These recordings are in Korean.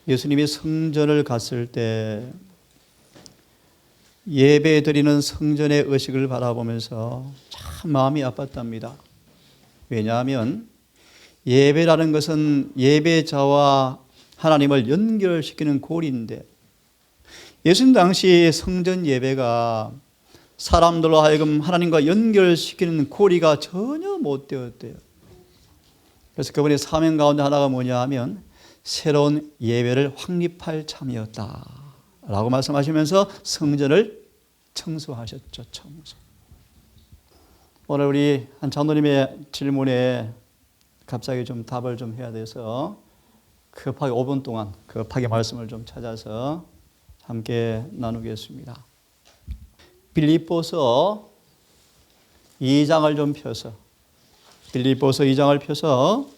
예수님이 성전을 갔을 때 예배 드리는 성전의 의식을 바라보면서 참 마음이 아팠답니다. 왜냐하면 예배라는 것은 예배자와 하나님을 연결시키는 고리인데, 예수님 당시 성전 예배가 사람들로 하여금 하나님과 연결시키는 고리가 전혀 못 되었대요. 그래서 그분의 사명 가운데 하나가 뭐냐 하면 새로운 예배를 확립할 참이었다 라고 말씀하시면서 성전을 청소하셨죠. 청소. 오늘 우리 한 장로님의 질문에 갑자기 좀 답을 좀 해야 돼서 급하게 5분 동안 급하게 말씀을 좀 찾아서 함께 나누겠습니다. 빌립보서 2장을 좀 펴서, 빌립보서 2장을 펴서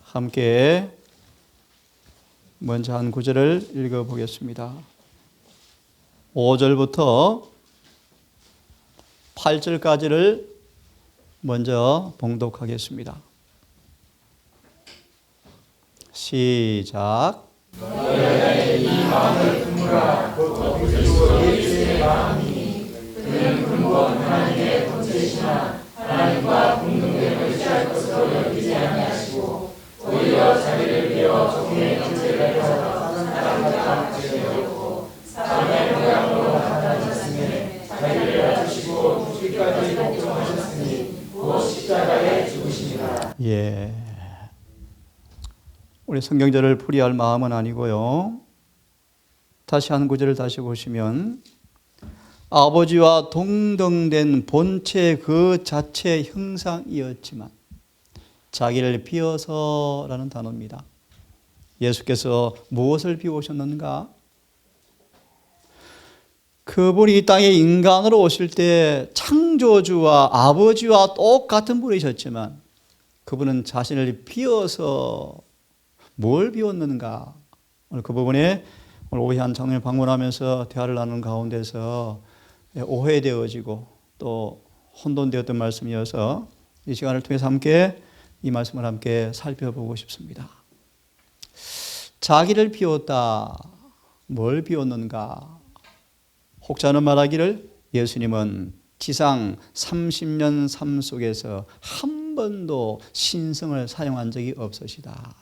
함께 먼저 한 구절을 읽어보겠습니다. 5절부터 8절까지를 먼저 봉독하겠습니다. 시작. 너희의 이 마음을 품으라. 곧 그리스도 예수의 마음이니 그는 근본 하나님의 본체시나 하나님과 동등됨을 취할 것으로 여기지 아니하시고 오히려 자기를 비워 종의 형체를 가져 사람과 같이 되었고 사람의 모양으로 나타나셨으니 자기를 낮추시고 죽기까지 복종하셨으니 곧 십자가에 죽으시니라. 예. 우리 성경절을 풀이할 마음은 아니고요. 다시 한 구절을 다시 보시면 아버지와 동등된 본체 그 자체의 형상이었지만 자기를 비워서라는 단어입니다. 예수께서 무엇을 비우셨는가? 그분이 이 땅에 인간으로 오실 때 창조주와 아버지와 똑같은 분이셨지만 그분은 자신을 비워서 뭘 비웠는가? 오늘 그 부분에 오늘 오해한 장로님 방문하면서 대화를 나누는 가운데서 오해되어지고 또 혼돈되었던 말씀이어서 이 시간을 통해서 함께 이 말씀을 함께 살펴보고 싶습니다. 자기를 비웠다. 뭘 비웠는가? 혹자는 말하기를 예수님은 지상 30년 삶 속에서 한 번도 신성을 사용한 적이 없으시다.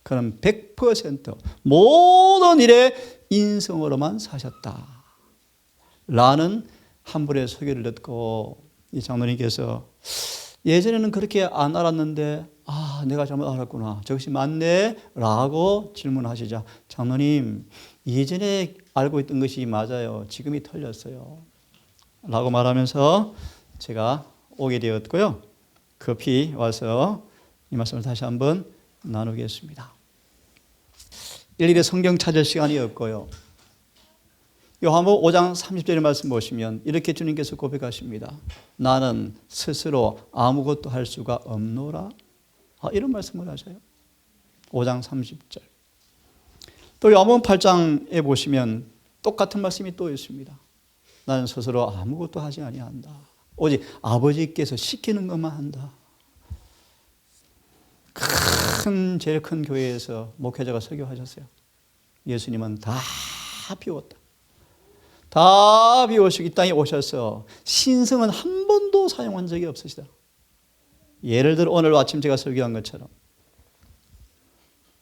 그는 100% 모든 일에 인성으로만 사셨다 라는 한 분의 소개를 듣고 이 장로님께서 예전에는 그렇게 안 알았는데 내가 잘못 알았구나, 저것이 맞네 라고 질문하시자 장로님, 예전에 알고 있던 것이 맞아요, 지금이 틀렸어요 라고 말하면서 제가 오게 되었고요. 급히 와서 이 말씀을 다시 한번 나누겠습니다. 일일이 성경 찾을 시간이 없고요. 요한복음 5장 30절의 말씀 보시면 이렇게 주님께서 고백하십니다. 나는 스스로 아무것도 할 수가 없노라. 이런 말씀을 하셔요. 5장 30절. 또 요한복음 8장에 보시면 똑같은 말씀이 또 있습니다. 나는 스스로 아무것도 하지 아니한다. 오직 아버지께서 시키는 것만 한다. 제일 큰 교회에서 목회자가 설교하셨어요. 예수님은 다 비웠다. 다 비우시고 이 땅에 오셔서 신성은 한 번도 사용한 적이 없으시다. 예를 들어 오늘 아침 제가 설교한 것처럼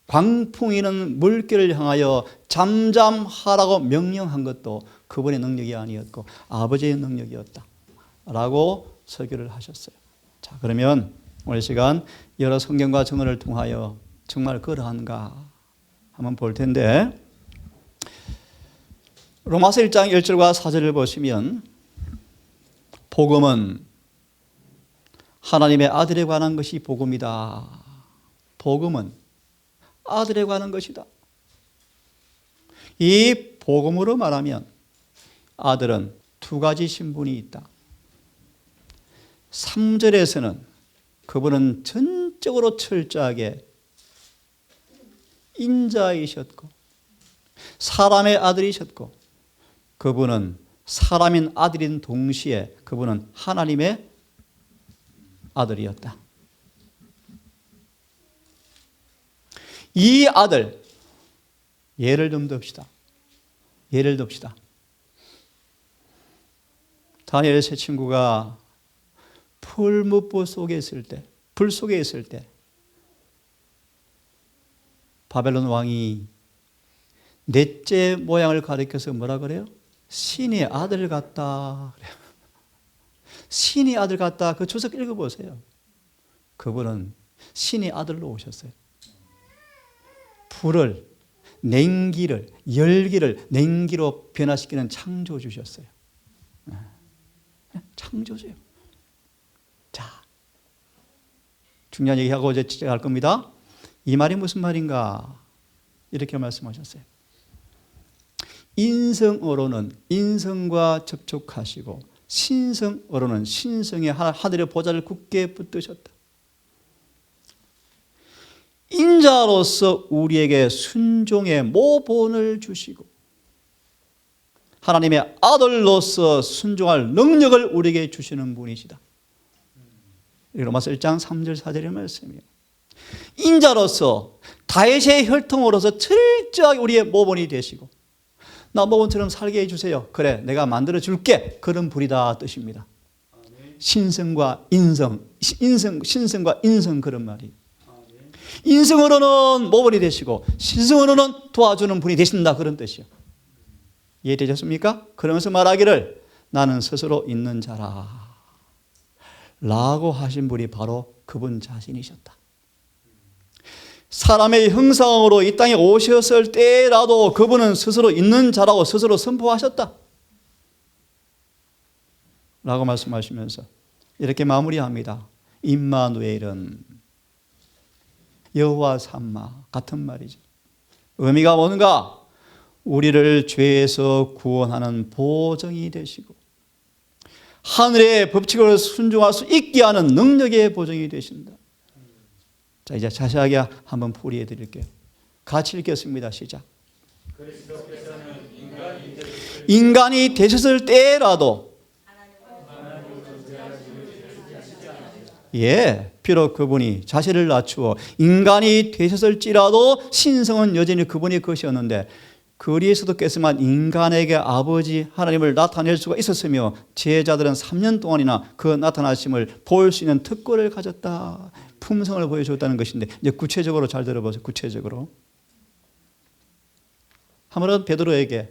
광풍이는 물결을 향하여 잠잠하라고 명령한 것도 그분의 능력이 아니었고 아버지의 능력이었다 라고 설교를 하셨어요. 자, 그러면 오늘 시간 여러 성경과 증언을 통하여 정말 그러한가 한번 볼 텐데, 로마서 1장 1절과 4절을 보시면 복음은 하나님의 아들에 관한 것이 복음이다. 복음은 아들에 관한 것이다. 이 복음으로 말하면 아들은 두 가지 신분이 있다. 3절에서는 그분은 전적으로 철저하게 인자이셨고 사람의 아들이셨고 그분은 사람인 아들인 동시에 그분은 하나님의 아들이었다. 이 아들, 예를 좀 듭시다. 예를 듭시다. 다니엘 세 친구가 풀무불 속에 있을 때, 불 속에 있을 때 바벨론 왕이 넷째 모양을 가리켜서 뭐라 그래요? 신의 아들 같다 그래요. 신의 아들 같다. 그 주석 읽어보세요. 그분은 신의 아들로 오셨어요. 불을, 냉기를, 열기를 냉기로 변화시키는 창조주셨어요. 창조주예요. 자, 중요한 얘기하고 이제 시작할 겁니다. 이 말이 무슨 말인가? 이렇게 말씀하셨어요. 인성어로는 인성과 접촉하시고 신성어로는 신성의 하늘의 보좌를 굳게 붙드셨다. 인자로서 우리에게 순종의 모본을 주시고 하나님의 아들로서 순종할 능력을 우리에게 주시는 분이시다. 로마서 1장 3절 4절의 말씀이에요. 인자로서 다윗의 혈통으로서 철저하게 우리의 모본이 되시고 나 모본처럼 살게 해주세요. 그래 내가 만들어 줄게. 그런 분이다 뜻입니다. 신성과 인성, 신성과 인성 그런 말이. 인성으로는 모본이 되시고 신성으로는 도와주는 분이 되신다 그런 뜻이요. 이해되셨습니까? 그러면서 말하기를 나는 스스로 있는 자라 라고 하신 분이 바로 그분 자신이셨다. 사람의 형상으로 이 땅에 오셨을 때라도 그분은 스스로 있는 자라고 스스로 선포하셨다 라고 말씀하시면서 이렇게 마무리합니다. 임마누엘은 여호와 삼마 같은 말이죠. 의미가 뭔가? 우리를 죄에서 구원하는 보정이 되시고 하늘의 법칙을 순종할 수 있게 하는 능력의 보정이 되신다. 자, 이제 자세하게 한번 풀이해 드릴게요. 같이 읽겠습니다. 시작. 인간이 되셨을 때라도 비록 그분이 자신을 낮추어 인간이 되셨을지라도 신성은 여전히 그분이 것이었는데 그리스도께서만 인간에게 아버지 하나님을 나타낼 수가 있었으며 제자들은 3년 동안이나 그 나타나심을 볼 수 있는 특권을 가졌다. 품성을 보여줬다는 것인데 이제 구체적으로 잘 들어보세요. 구체적으로. 한번은 베드로에게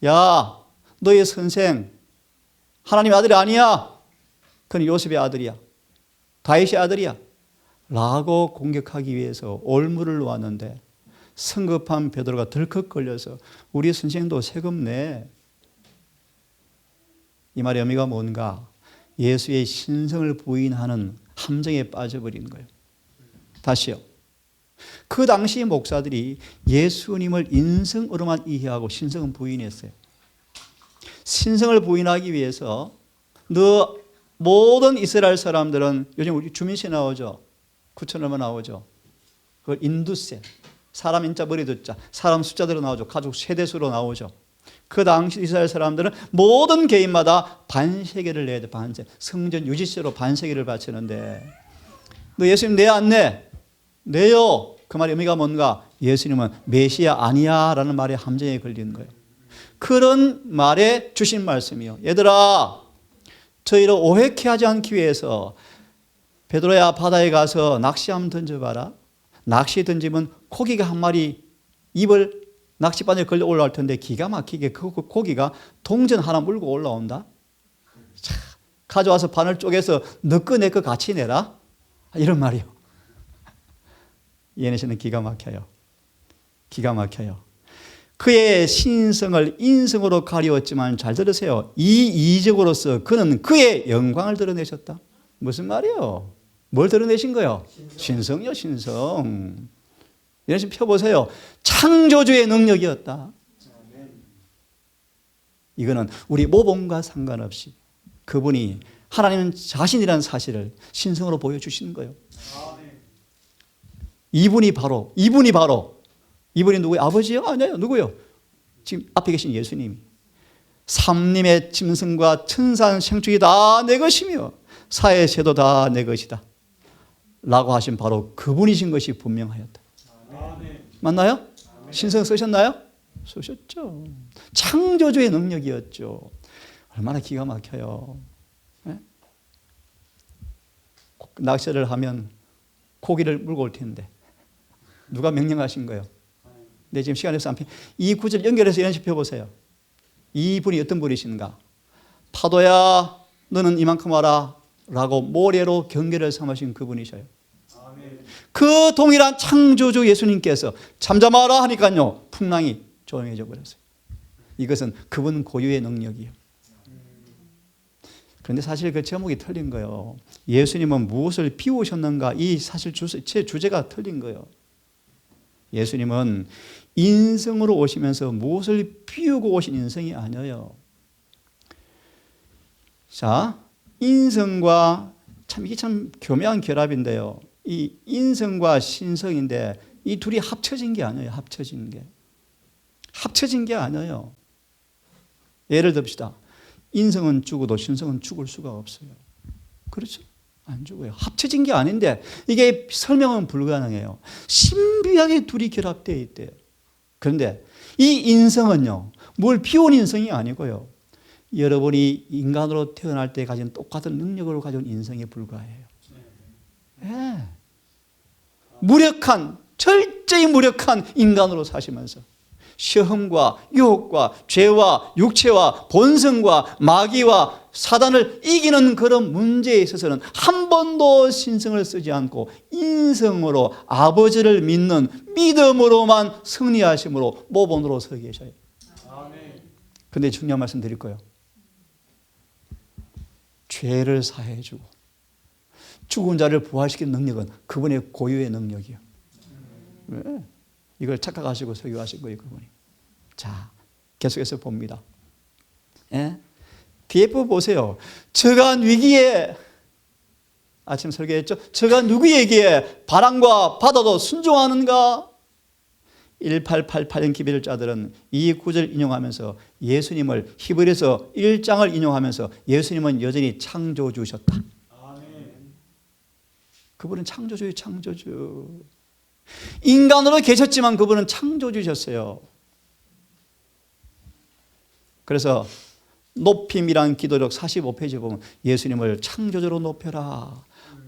야 너의 선생 하나님의 아들이 아니야. 그는 요셉의 아들이야. 다윗의 아들이야. 라고 공격하기 위해서 올무를 놓았는데 성급한 베드로가 덜컥 걸려서 우리 선생도 세금 내. 이 말의 의미가 뭔가? 예수의 신성을 부인하는 함정에 빠져버리는 거예요. 다시요. 그 당시 목사들이 예수님을 인성으로만 이해하고 신성은 부인했어요. 신성을 부인하기 위해서 모든 이스라엘 사람들은 요즘 우리 주민세 나오죠. 9천 얼마 나오죠. 그걸 인두세. 사람 인자 머리 듣자. 사람 숫자대로 나오죠. 가족 세대수로 나오죠. 그 당시 이스라엘 사람들은 모든 개인마다 반세계를 내야 돼. 반세. 성전 유지세로 반세계를 바치는데 너 예수님 내 안 내? 내요. 그 말의 의미가 뭔가? 예수님은 메시아 아니야 라는 말에 함정에 걸리는 거예요. 그런 말에 주신 말씀이요. 얘들아 저희를 오해케 하지 않기 위해서 베드로야 바다에 가서 낚시 한번 던져봐라. 낚시 던지면 고기가 한 마리 입을 낚시바늘에 걸려 올라올 텐데 기가 막히게 그 고기가 동전 하나 물고 올라온다. 자, 가져와서 바늘 쪼개서 너 거 내 거 같이 내라. 이런 말이요. 얘네시는 기가 막혀요. 기가 막혀요. 그의 신성을 인성으로 가리웠지만 잘 들으세요. 이 이적으로서 그는 그의 영광을 드러내셨다. 무슨 말이요? 뭘 드러내신 거요? 신성이요, 신성. 이런 식으로 펴보세요. 창조주의 능력이었다. 이거는 우리 모범과 상관없이 그분이 하나님은 자신이라는 사실을 신성으로 보여주시는 거예요. 이분이 누구예요? 아버지요? 아니에요. 누구요? 지금 앞에 계신 예수님이. 삼림의 짐승과 천산 생축이 다 내 것이며 사의 새도 다 내 것이다. 라고 하신 바로 그분이신 것이 분명하였다. 맞나요? 신성 쓰셨나요? 쓰셨죠. 창조주의 능력이었죠. 얼마나 기가 막혀요. 네? 낚시를 하면 고기를 물고 올 텐데 누가 명령하신 거예요? 네, 지금 시간이 없어서 이 구절 연결해서 연습해 보세요. 이 분이 어떤 분이신가? 파도야 너는 이만큼 와라 라고 모래로 경계를 삼으신 그분이셔요. 그 동일한 창조주 예수님께서 잠잠하라 하니까요 풍랑이 조용해져 버렸어요. 이것은 그분 고유의 능력이에요. 그런데 사실 그 제목이 틀린 거예요. 예수님은 무엇을 비우셨는가? 이 사실 제 주제가 틀린 거예요. 예수님은 인성으로 오시면서 무엇을 비우고 오신 인성이 아니에요. 자, 인성과 이게 참 교묘한 결합인데요. 이 인성과 신성인데 이 둘이 합쳐진 게 아니에요. 합쳐진 게 아니에요. 예를 듭시다. 인성은 죽어도 신성은 죽을 수가 없어요. 그렇죠? 안 죽어요. 합쳐진 게 아닌데 이게 설명은 불가능해요. 신비하게 둘이 결합되어 있대요. 그런데 이 인성은요, 뭘 비운 인성이 아니고요. 여러분이 인간으로 태어날 때 가진 똑같은 능력을 가진 인성에 불과해요. 네. 철저히 무력한 인간으로 사시면서 시험과 유혹과 죄와 육체와 본성과 마귀와 사단을 이기는 그런 문제에 있어서는 한 번도 신성을 쓰지 않고 인성으로 아버지를 믿는 믿음으로만 승리하심으로 모본으로 서 계셔요. 그런데 중요한 말씀 드릴 거예요. 죄를 사해 주고 죽은 자를 부활시키는 능력은 그분의 고유의 능력이에요. 왜? 이걸 착각하시고 설교하신 거예요, 그분이. 자, 계속해서 봅니다. 예? 뒤에 보세요. 저간 위기에, 아침 설교했죠? 저간 누구에게 바람과 바다도 순종하는가? 1888년 기별을 자들은 이 구절을 인용하면서 예수님을 히브리서 1장을 인용하면서 예수님은 여전히 창조주셨다. 그분은 창조주예요, 창조주. 인간으로 계셨지만 그분은 창조주셨어요. 그래서 높임이란 기도력 45페이지 보면 예수님을 창조주로 높여라.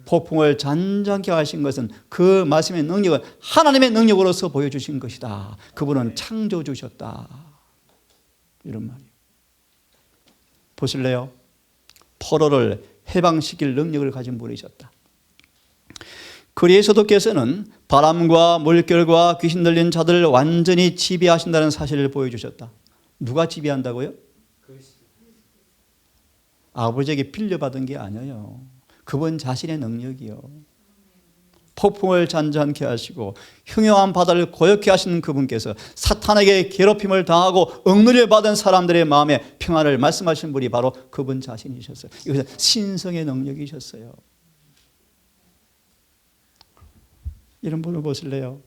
폭풍을 잔잔케 하신 것은 그 말씀의 능력은 하나님의 능력으로서 보여주신 것이다. 그분은 창조주셨다. 이런 말이에요. 보실래요? 포로를 해방시킬 능력을 가진 분이셨다. 그리스도의 소도께서는 바람과 물결과 귀신 들린 자들을 완전히 지배하신다는 사실을 보여주셨다. 누가 지배한다고요? 아버지에게 빌려받은 게 아니에요. 그분 자신의 능력이요. 폭풍을 잔잔케 하시고 흉흉한 바다를 고요케 하시는 그분께서 사탄에게 괴롭힘을 당하고 억누를 받은 사람들의 마음에 평안을 말씀하신 분이 바로 그분 자신이셨어요. 이것은 신성의 능력이셨어요. 이런 분을 보실래요?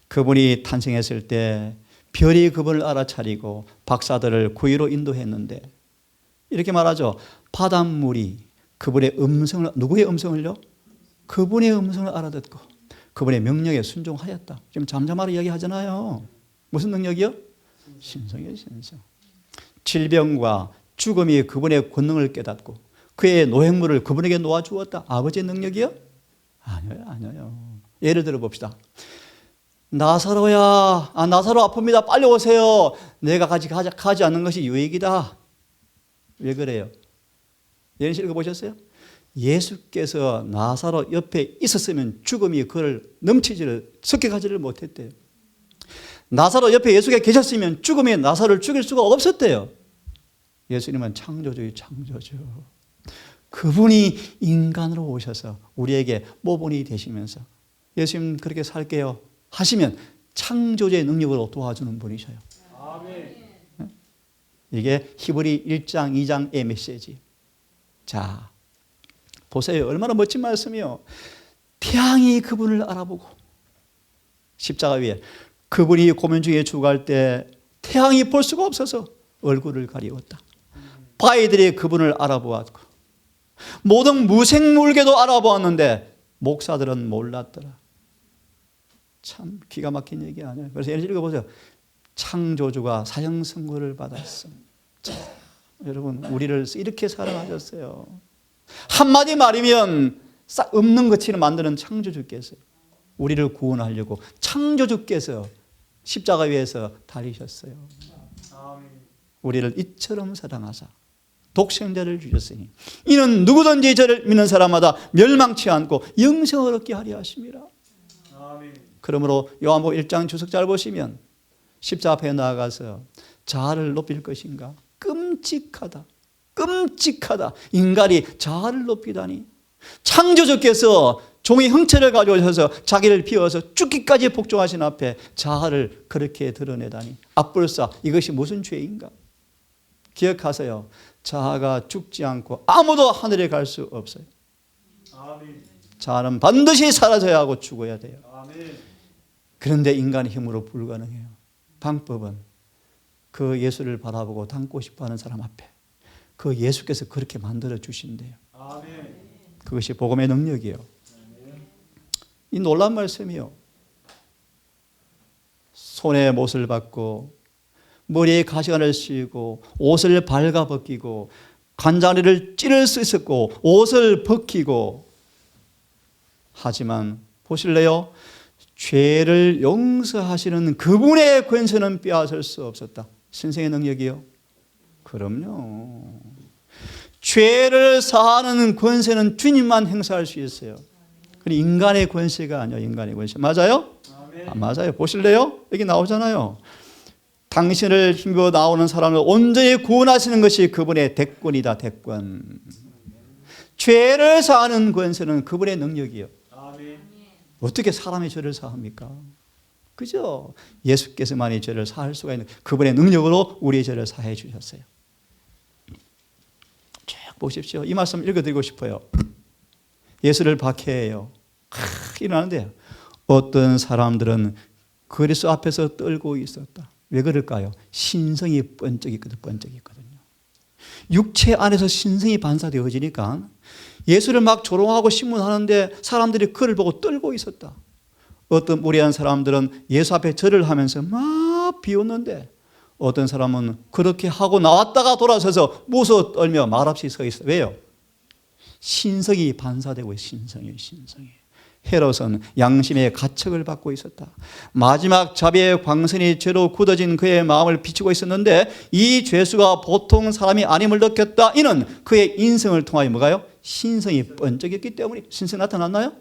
그분이 탄생했을 때 별이 그분을 알아차리고 박사들을 구유로 인도했는데 이렇게 말하죠. 바닷물이 그분의 음성을, 누구의 음성을요? 그분의 음성을 알아듣고 그분의 명령에 순종하였다. 지금 잠잠하라 이야기하잖아요. 무슨 능력이요? 신성이에요, 신성. 질병과 죽음이 그분의 권능을 깨닫고 그의 노획물을 그분에게 놓아주었다. 아버지의 능력이요? 아니에요. 예를 들어 봅시다. 나사로야, 나사로 아픕니다. 빨리 오세요. 내가 가지 않는 것이 유익이다. 왜 그래요? 예언 읽어 보셨어요? 예수께서 나사로 옆에 있었으면 죽음이 그를 습격하지를 못했대요. 나사로 옆에 예수가 계셨으면 죽음이 나사로를 죽일 수가 없었대요. 예수님은 창조주의 창조주. 그분이 인간으로 오셔서 우리에게 모본이 되시면서 예수님 그렇게 살게요 하시면 창조주의 능력으로 도와주는 분이셔요. 아멘. 이게 히브리 1장 2장의 메시지. 자, 보세요. 얼마나 멋진 말씀이요. 태양이 그분을 알아보고 십자가 위에 그분이 고면 중에 죽어갈 때 태양이 볼 수가 없어서 얼굴을 가리웠다. 바위들이 그분을 알아보았고 모든 무생물계도 알아보았는데 목사들은 몰랐더라. 참 기가 막힌 얘기 아니에요. 그래서 예를 읽어보세요. 창조주가 사형 선고를 받았어. 자, 여러분 우리를 이렇게 사랑하셨어요. 한마디 말이면 싹 없는 것처럼 만드는 창조주께서 우리를 구원하려고 창조주께서 십자가 위에서 달리셨어요. 우리를 이처럼 사랑하사 독생자를 주셨으니 이는 누구든지 저를 믿는 사람마다 멸망치 않고 영생을 얻게 하려 하심이라. 그러므로 요한복음 1장 주석잘 보시면 십자가 앞에 나아가서 자아를 높일 것인가? 끔찍하다. 끔찍하다. 인간이 자아를 높이다니. 창조주께서 종의 형체를 가져오셔서 자기를 비워서 죽기까지 복종하신 앞에 자아를 그렇게 드러내다니. 앞불사 이것이 무슨 죄인가? 기억하세요. 자아가 죽지 않고 아무도 하늘에 갈 수 없어요. 자아는 반드시 사라져야 하고 죽어야 돼요. 그런데 인간의 힘으로 불가능해요. 방법은 그 예수를 바라보고 닮고 싶어하는 사람 앞에 그 예수께서 그렇게 만들어 주신대요. 그것이 복음의 능력이에요. 이 놀라운 말씀이요. 손에 못을 받고 머리에 가시관을 씌우고 옷을 발가벗기고 관자리를 찌를 수 있었고 옷을 벗기고 하지만 보실래요? 죄를 용서하시는 그분의 권세는 빼앗을 수 없었다. 신성의 능력이요? 그럼요. 죄를 사하는 권세는 주님만 행사할 수 있어요. 인간의 권세가 아니에요. 인간의 권세. 맞아요? 아, 맞아요. 보실래요? 여기 나오잖아요. 당신을 힘입어 나오는 사람을 온전히 구원하시는 것이 그분의 대권이다. 대권. 죄를 사하는 권세는 그분의 능력이요. 어떻게 사람의 죄를 사합니까? 그죠? 예수께서만이 죄를 사할 수가 있는 그분의 능력으로 우리의 죄를 사해 주셨어요. 쭉 보십시오. 이 말씀 읽어드리고 싶어요. 예수를 박해해요. 일어나는데 어떤 사람들은 그리스도 앞에서 떨고 있었다. 왜 그럴까요? 신성이 번쩍이거든요. 육체 안에서 신성이 반사되어지니까 예수를 막 조롱하고 신문하는데 사람들이 그를 보고 떨고 있었다. 어떤 무리한 사람들은 예수 앞에 절을 하면서 막 비웃는데 어떤 사람은 그렇게 하고 나왔다가 돌아서서 무서워 떨며 말없이 서 있어요. 왜요? 신성이 반사되고 신성이. 헤롯은 양심의 가책을 받고 있었다. 마지막 자비의 광선이 죄로 굳어진 그의 마음을 비추고 있었는데 이 죄수가 보통 사람이 아님을 느꼈다. 이는 그의 인성을 통하여 뭐가요? 신성이 번쩍였기 때문에. 신성 나타났나요?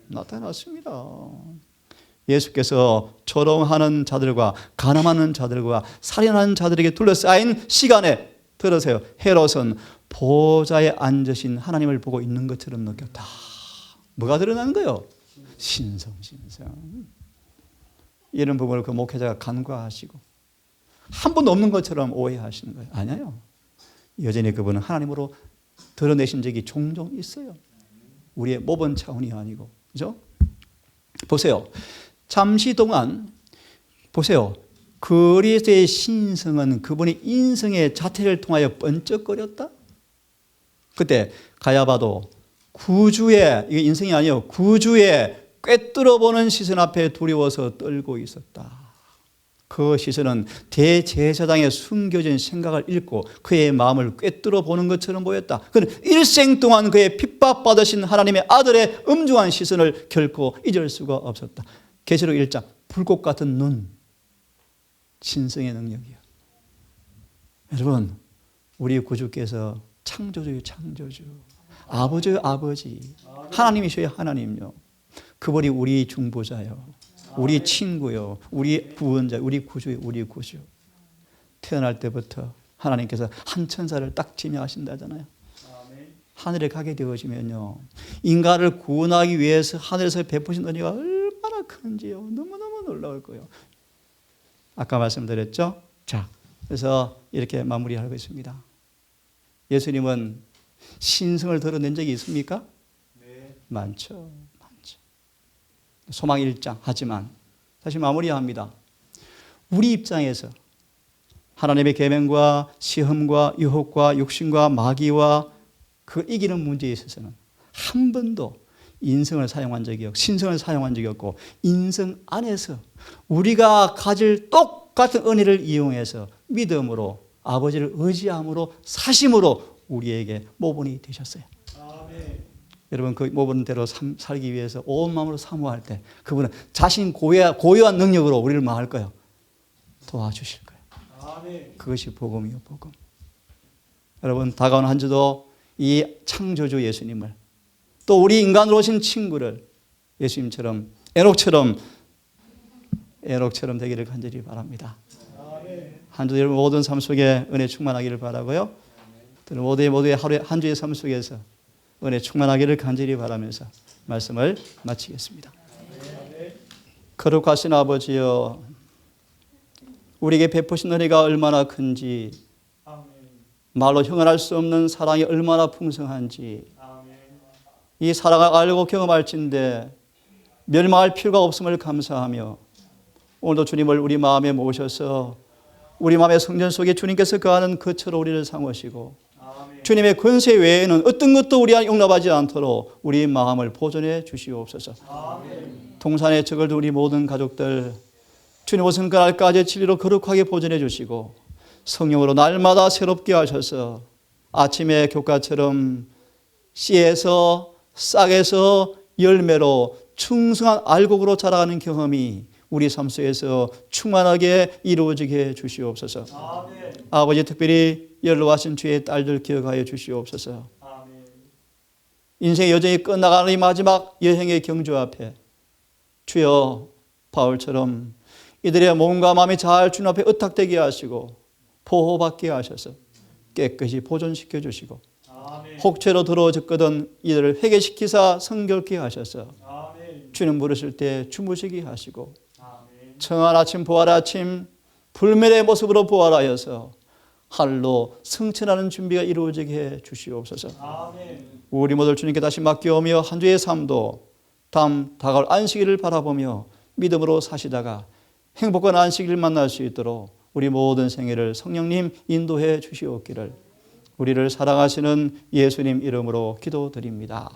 나타났습니다. 예수께서 조롱하는 자들과 간음하는 자들과 살인하는 자들에게 둘러싸인 시간에 들으세요. 헤롯은 보좌에 앉으신 하나님을 보고 있는 것처럼 느꼈다. 뭐가 드러나는 거예요? 신성. 이런 부분을 그 목회자가 간과하시고 한 번도 없는 것처럼 오해하시는 거예요. 아니에요. 여전히 그분은 하나님으로 드러내신 적이 종종 있어요. 우리의 모범 차원이 아니고. 그죠? 보세요. 잠시 동안 보세요. 그리스도의 신성은 그분의 인성의 자태를 통하여 번쩍거렸다. 그때 가야바도 구주의, 이게 인성이 아니에요. 구주의 꿰뚫어보는 시선 앞에 두려워서 떨고 있었다. 그 시선은 대제사장의 숨겨진 생각을 읽고 그의 마음을 꿰뚫어보는 것처럼 보였다. 그는 일생 동안 그의 핍박받으신 하나님의 아들의 엄중한 시선을 결코 잊을 수가 없었다. 계시록 1장 불꽃 같은 눈, 신성의 능력이요. 여러분, 우리 구주께서 창조주요, 창조주. 아버지요, 아버지. 하나님이셔요, 하나님요. 그분이 우리 중보자요. 우리 친구요. 우리 구원자, 우리 구주요, 우리 구주. 태어날 때부터 하나님께서 한 천사를 딱 지명하신다잖아요. 하늘에 가게 되어지면요. 인간을 구원하기 위해서 하늘에서 베푸신 은혜가 얼마나 큰지요. 너무너무 놀라울 거예요. 아까 말씀드렸죠? 자, 그래서 이렇게 마무리하고 있습니다. 예수님은 신성을 드러낸 적이 있습니까? 네. 많죠. 소망 1장. 하지만 다시 마무리합니다. 우리 입장에서 하나님의 계명과 시험과 유혹과 육신과 마귀와 그 이기는 문제에 있어서는 한 번도 인성을 사용한 적이 없고 신성을 사용한 적이 없고 인성 안에서 우리가 가질 똑같은 은혜를 이용해서 믿음으로 아버지를 의지함으로 사심으로 우리에게 모본이 되셨어요. 여러분 그 모본대로 살기 위해서 온 마음으로 사모할 때 그분은 자신 고유한 능력으로 우리를 뭐 할 거예요? 도와주실 거예요. 그것이 복음이요, 복음. 여러분 다가온 한 주도 이 창조주 예수님을 또 우리 인간으로 오신 친구를 예수님처럼 에녹처럼 되기를 간절히 바랍니다. 한 주 여러분 모든 삶 속에 은혜 충만하기를 바라고요. 모두의 하루의 한 주의 삶 속에서 은혜 충만하기를 간절히 바라면서 말씀을 마치겠습니다. 거룩하신 아버지여, 우리에게 베푸신 은혜가 얼마나 큰지, 말로 형언할 수 없는 사랑이 얼마나 풍성한지, 이 사랑을 알고 경험할진대 멸망할 필요가 없음을 감사하며, 오늘도 주님을 우리 마음에 모셔서 우리 마음의 성전 속에 주님께서 거하는 거처로 우리를 삼으시고 주님의 권세 외에는 어떤 것도 우리 안에 용납하지 않도록 우리 마음을 보존해 주시옵소서. 동산에 적을 둔 우리 모든 가족들 주님 오신 그날까지 진리로 거룩하게 보존해 주시고 성령으로 날마다 새롭게 하셔서 아침의 교과처럼 씨에서 싹에서 열매로 충성한 알곡으로 자라가는 경험이 우리 삶 속에서 충만하게 이루어지게 해 주시옵소서. 아버지 특별히 연로하신 주의 딸들 기억하여 주시옵소서. 인생의 여정이 끝나가는 이 마지막 여행의 경주 앞에 주여 바울처럼 이들의 몸과 마음이 잘 주님 앞에 의탁되게 하시고 보호받게 하셔서 깨끗이 보존시켜 주시고 혹죄로 들어졌거든 이들을 회개시키사 성결케 하셔서 주님 부르실 때 주무시게 하시고 청한 아침 부활 아침 불멸의 모습으로 부활하여서 하늘로 승천하는 준비가 이루어지게 해 주시옵소서. 우리 모두 주님께 다시 맡겨오며 한 주의 삶도 다가올 안식일을 바라보며 믿음으로 사시다가 행복한 안식일을 만날 수 있도록 우리 모든 생애를 성령님 인도해 주시옵기를 우리를 사랑하시는 예수님 이름으로 기도드립니다.